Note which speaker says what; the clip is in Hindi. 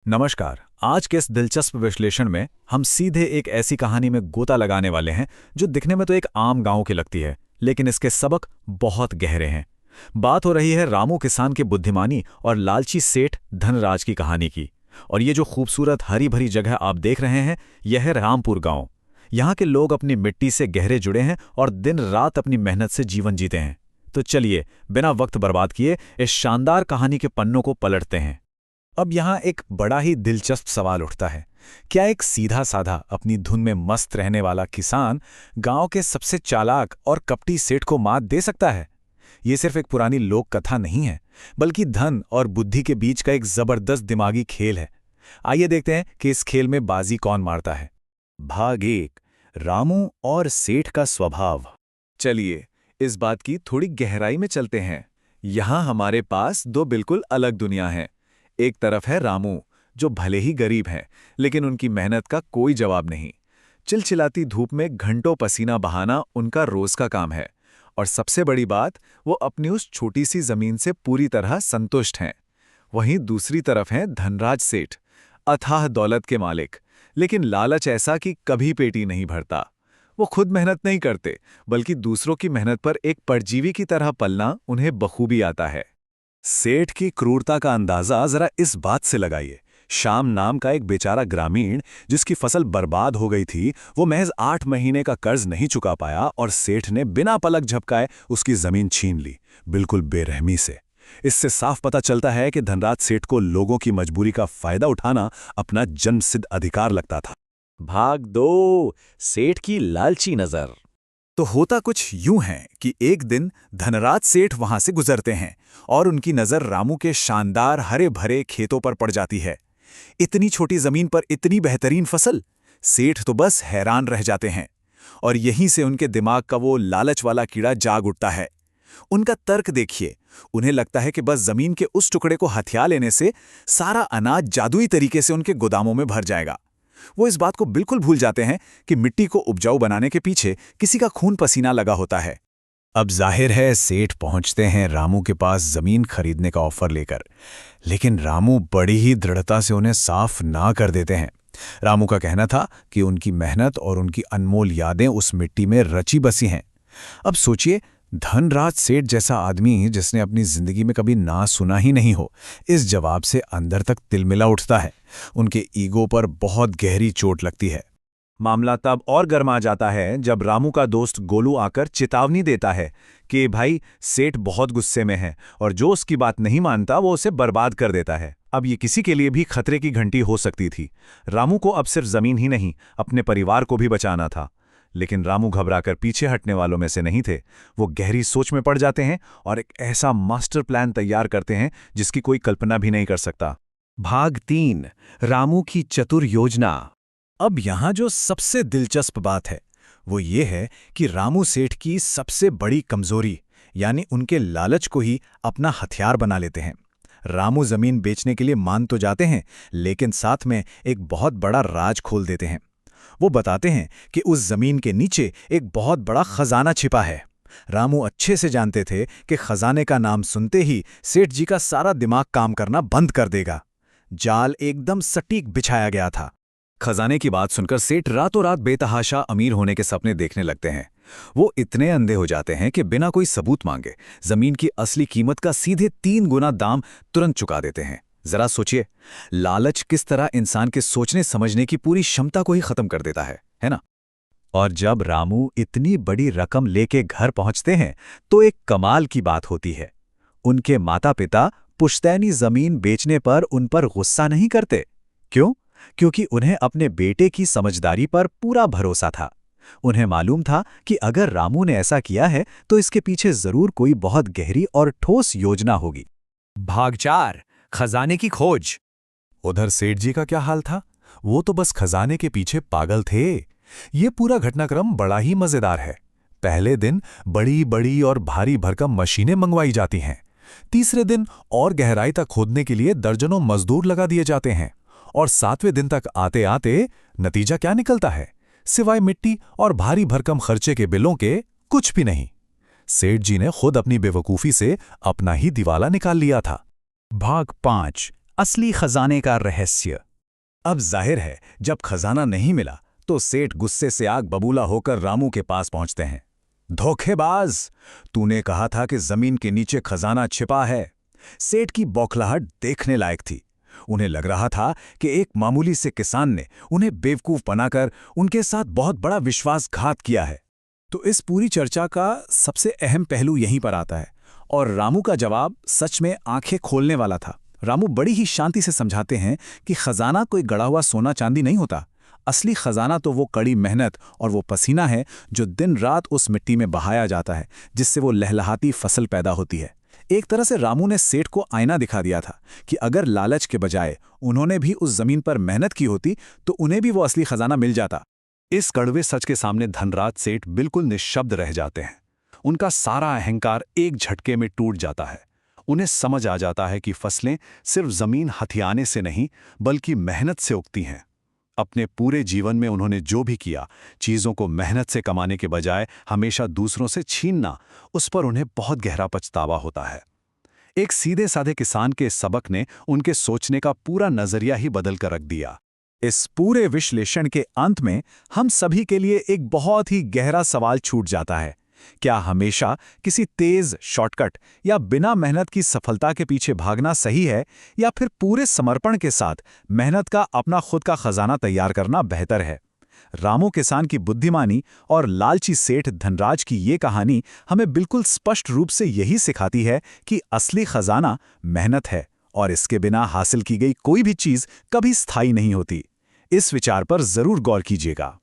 Speaker 1: नमस्कार। आज के इस दिलचस्प विश्लेषण में हम सीधे एक ऐसी कहानी में गोता लगाने वाले हैं जो दिखने में तो एक आम गांव की लगती है, लेकिन इसके सबक बहुत गहरे हैं। बात हो रही है रामू किसान के बुद्धिमानी और लालची सेठ धनराज की कहानी की। और ये जो खूबसूरत हरी भरी जगह आप देख रहे हैं, यह है रामपुर गांव। यहाँ के लोग अपनी मिट्टी से गहरे जुड़े हैं और दिन रात अपनी मेहनत से जीवन जीते हैं। तो चलिए, बिना वक्त बर्बाद किए इस शानदार कहानी के पन्नों को पलटते हैं। अब यहाँ एक बड़ा ही दिलचस्प सवाल उठता है। क्या एक सीधा साधा अपनी धुन में मस्त रहने वाला किसान गांव के सबसे चालाक और कपटी सेठ को मात दे सकता है? ये सिर्फ एक पुरानी लोक कथा नहीं है, बल्कि धन और बुद्धि के बीच का एक जबरदस्त दिमागी खेल है। आइए देखते हैं कि इस खेल में बाजी कौन मारता है। भाग 1, रामू और सेठ का स्वभाव। चलिए, इस बात की थोड़ी गहराई में चलते हैं। यहाँ हमारे पास दो बिल्कुल अलग दुनिया हैं। एक तरफ है रामू, जो भले ही गरीब हैं, लेकिन उनकी मेहनत का कोई जवाब नहीं। चिलचिलाती धूप में घंटों पसीना बहाना उनका रोज का काम है। और सबसे बड़ी बात, वो अपनी उस छोटी सी जमीन से पूरी तरह संतुष्ट हैं। वहीं दूसरी तरफ हैं धनराज सेठ, अथाह दौलत के मालिक, लेकिन लालच ऐसा कि कभी पेटी नहीं भरता। वो खुद मेहनत नहीं करते, बल्कि दूसरों की मेहनत पर एक परजीवी की तरह पलना उन्हें बखूबी आता है। सेठ की क्रूरता का अंदाजा जरा इस बात से लगाइए। श्याम नाम का एक बेचारा ग्रामीण, जिसकी फसल बर्बाद हो गई थी, वो महज 8 महीने का कर्ज नहीं चुका पाया और सेठ ने बिना पलक झपकाए उसकी जमीन छीन ली, बिल्कुल बेरहमी से। इससे साफ पता चलता है कि धनराज सेठ को लोगों की मजबूरी का फायदा उठाना अपना जन्मसिद्ध अधिकार लगता था।
Speaker 2: भाग 2, सेठ की लालची नजर।
Speaker 1: तो होता कुछ यूं है कि एक दिन धनराज सेठ वहां से गुजरते हैं और उनकी नजर रामू के शानदार हरे भरे खेतों पर पड़ जाती है। इतनी छोटी जमीन पर इतनी बेहतरीन फसल! सेठ तो बस हैरान रह जाते हैं। और यहीं से उनके दिमाग का वो लालच वाला कीड़ा जाग उठता है। उनका तर्क देखिए। उन्हें लगता है कि बस जमीन के उस टुकड़े को हथिया लेने से सारा अनाज जादुई तरीके से उनके गोदामों में भर जाएगा। वो इस बात को बिल्कुल भूल जाते हैं कि मिट्टी को उपजाऊ बनाने के पीछे किसी का खून पसीना लगा होता है। अब जाहिर है सेठ पहुंचते हैं रामू के पास जमीन खरीदने का ऑफर लेकर, लेकिन रामू बड़ी ही दृढ़ता से उन्हें साफ ना कर देते हैं। रामू का कहना था कि उनकी मेहनत और उनकी अनमोल यादें उस मिट्टी में रची बसी हैं। अब सोचिए, धनराज सेठ जैसा आदमी जिसने अपनी जिंदगी में कभी ना सुना ही नहीं हो, इस जवाब से अंदर तक तिलमिला उठता है। उनके ईगो पर बहुत गहरी चोट लगती है।
Speaker 2: मामला तब और गर्मा जाता है जब रामू का दोस्त गोलू आकर चेतावनी देता है कि भाई, सेठ बहुत गुस्से में है और जो उसकी बात नहीं मानता वो उसे बर्बाद कर देता है। अब ये किसी के लिए भी खतरे की घंटी हो सकती थी। रामू को अब सिर्फ जमीन ही नहीं, अपने परिवार को भी बचाना था। लेकिन रामू घबराकर पीछे हटने वालों में से नहीं थे। वो गहरी सोच में पड़ जाते हैं और एक ऐसा मास्टर प्लान तैयार करते हैं जिसकी कोई कल्पना भी नहीं कर सकता।
Speaker 1: भाग 3, रामू की चतुर योजना। अब यहाँ जो सबसे दिलचस्प बात है वो ये है कि रामू सेठ की सबसे बड़ी कमजोरी यानी उनके लालच को ही अपना हथियार बना लेते हैं। रामू जमीन बेचने के लिए मान तो जाते हैं, लेकिन साथ में एक बहुत बड़ा राज खोल देते हैं। वो बताते हैं कि उस जमीन के नीचे एक बहुत बड़ा खजाना छिपा है। रामू अच्छे से जानते थे कि खजाने का नाम सुनते ही सेठ जी का सारा दिमाग काम करना बंद कर देगा। जाल एकदम सटीक बिछाया गया था। खजाने की बात सुनकर सेठ रातों रात बेतहाशा अमीर होने के सपने देखने लगते हैं। वो इतने अंधे हो जाते हैं कि बिना कोई सबूत मांगे जमीन की असली कीमत का सीधे 3 गुना दाम तुरंत चुका देते हैं। जरा सोचिए, लालच किस तरह इंसान के सोचने समझने की पूरी क्षमता को ही खत्म कर देता है ना? और जब रामू इतनी बड़ी रकम लेके घर पहुंचते हैं तो एक कमाल की बात होती है। उनके माता पिता पुश्तैनी जमीन बेचने पर उन पर गुस्सा नहीं करते। क्यों? क्योंकि उन्हें अपने बेटे की समझदारी पर पूरा भरोसा था। उन्हें मालूम था कि अगर रामू ने ऐसा किया है तो इसके पीछे जरूर कोई बहुत गहरी और ठोस योजना होगी।
Speaker 2: भाग 4, खजाने की खोज।
Speaker 1: उधर सेठ जी का क्या हाल था? वो तो बस खजाने के पीछे पागल थे। ये पूरा घटनाक्रम बड़ा ही मजेदार है। पहले दिन बड़ी बड़ी और भारी भरकम मशीनें मंगवाई जाती हैं। तीसरे दिन और गहराई तक खोदने के लिए दर्जनों मजदूर लगा दिए जाते हैं। और 7वें दिन तक आते आते नतीजा क्या निकलता है? सिवाय मिट्टी और भारी भरकम खर्चे के बिलों के कुछ भी नहीं। सेठ जी ने खुद अपनी बेवकूफी से अपना ही दिवाला निकाल लिया था। भाग 5,
Speaker 3: असली खजाने का रहस्य।
Speaker 2: अब जाहिर है, जब खजाना नहीं मिला तो सेठ गुस्से से आग बबूला होकर रामू के पास पहुंचते हैं। धोखेबाज, तूने कहा था कि जमीन के नीचे खजाना छिपा है। सेठ की बौखलाहट देखने लायक थी। उन्हें लग रहा था कि एक मामूली से किसान ने उन्हें बेवकूफ बनाकर उनके साथ बहुत बड़ा विश्वासघात किया है।
Speaker 3: तो इस पूरी चर्चा का सबसे अहम पहलू यहीं पर आता है, और रामू का जवाब सच में आंखें खोलने वाला था। रामू बड़ी ही शांति से समझाते हैं कि खजाना कोई गड़ा हुआ सोना चांदी नहीं होता। असली खजाना तो वो कड़ी मेहनत और वो पसीना है जो दिन रात उस मिट्टी में बहाया जाता है, जिससे वो लहलहाती फसल पैदा होती है। एक तरह से रामू ने सेठ को आईना दिखा दिया था कि अगर लालच के बजाय उन्होंने भी उस जमीन पर मेहनत की होती तो उन्हें भी वो असली खजाना मिल जाता।
Speaker 2: इस कड़वे सच के सामने धनराज सेठ बिल्कुल निश्शब्द रह जाते हैं। उनका सारा अहंकार एक झटके में टूट जाता है। उन्हें समझ आ जाता है कि फसलें सिर्फ जमीन हथियाने से नहीं बल्कि मेहनत से उगती हैं। अपने पूरे जीवन में उन्होंने जो भी किया, चीज़ों को मेहनत से कमाने के बजाय हमेशा दूसरों से छीनना, उस पर उन्हें बहुत गहरा पछतावा होता है। एक सीधे साधे किसान के सबक ने उनके सोचने का पूरा नजरिया ही बदल कर रख दिया।
Speaker 3: इस पूरे विश्लेषण के अंत में हम सभी के लिए एक बहुत ही गहरा सवाल छूट जाता है। क्या हमेशा किसी तेज शॉर्टकट या बिना मेहनत की सफलता के पीछे भागना सही है, या फिर पूरे समर्पण के साथ मेहनत का अपना खुद का खजाना तैयार करना बेहतर है? रामू किसान की बुद्धिमानी और लालची सेठ धनराज की ये कहानी हमें बिल्कुल स्पष्ट रूप से यही सिखाती है कि असली खजाना मेहनत है, और इसके बिना हासिल की गई कोई भी चीज कभी स्थायी नहीं होती। इस विचार पर जरूर गौर कीजिएगा।